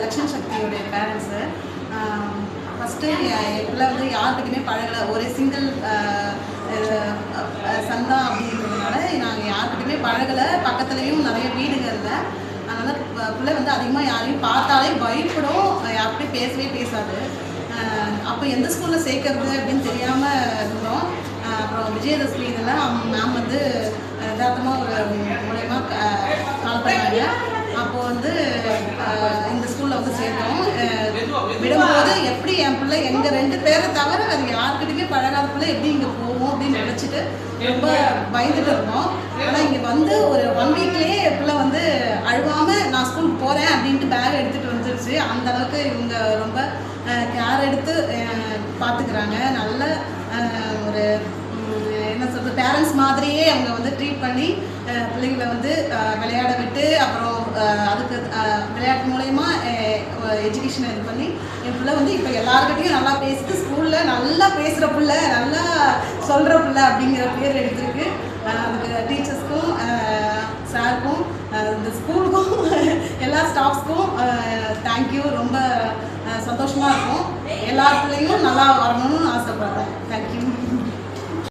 Lakshmi சக்தியோடைய parents. First என் பிள்ளை வந்து யார்கிட்டையுமே பழகலை. ஒரு சிங்கிள் சந்தா அப்படின்றதுனால நாங்கள் யார்கிட்டையுமே பழகலை. பக்கத்துலேயும் நிறைய வீடுகள் இல்லை. அதனால் பிள்ளை வந்து அதிகமாக யாரையும் பார்த்தாலே பயப்படும், யார்கிட்டையும் பேசவே பேசாது. அப்போ எந்த ஸ்கூலில் சேர்க்கறது அப்படின்னு தெரியாமல் இருந்தோம். அப்புறம் விஜயதசமி இதெல்லாம் மேம் வந்து யதார்த்தமாக ஒரு மூலயமா கால் பண்ணாங்க. அப்போது வந்து இந்த ஸ்கூலில் வந்து சேர்த்தோம். விடும்போது எப்படி என் பிள்ளை எங்கள் 2 பேரை தவிர அது யார்கிட்டையுமே பழகாத பிள்ளை எப்படி இங்கே போவோம் அப்படின்னு நினச்சிட்டு ரொம்ப பயந்துட்டு இருந்தோம். ஆனால் இங்கே வந்து ஒரு 1 வீக்லேயே என் பிள்ளை வந்து அழுவாமல் நான் ஸ்கூலுக்கு போகிறேன் அப்படின்ட்டு பேக் எடுத்துகிட்டு வந்துருச்சு. அந்தளவுக்கு இவங்க ரொம்ப கேர் எடுத்து பார்த்துக்கிறாங்க. நல்ல ஒரு என்ன சொல்கிறது, பேரண்ட்ஸ் மாதிரியே அவங்க வந்து ட்ரீட் பண்ணி பிள்ளைங்களை வந்து விளையாட விட்டு, அப்புறம் அதுக்கு விளையாட்டு மூலயமா எஜுகேஷனை இது பண்ணி என் பிள்ளை வந்து இப்போ எல்லாருக்கிட்டையும் நல்லா பேசிட்டு ஸ்கூலில் நல்லா பேசுகிற பிள்ளை, நல்லா சொல்கிற பிள்ளை அப்படிங்கிற பேர் எடுத்திருக்கு. அதுக்கு டீச்சர்ஸ்க்கும் சாருக்கும் இந்த ஸ்கூலுக்கும் எல்லா ஸ்டாஃப்ஸ்க்கும் தேங்க்யூ. ரொம்ப சந்தோஷமாக இருக்கும். எல்லா பிள்ளையும் நல்லா வரணும்னு ஆசைப்படுறேன். தேங்க்யூ.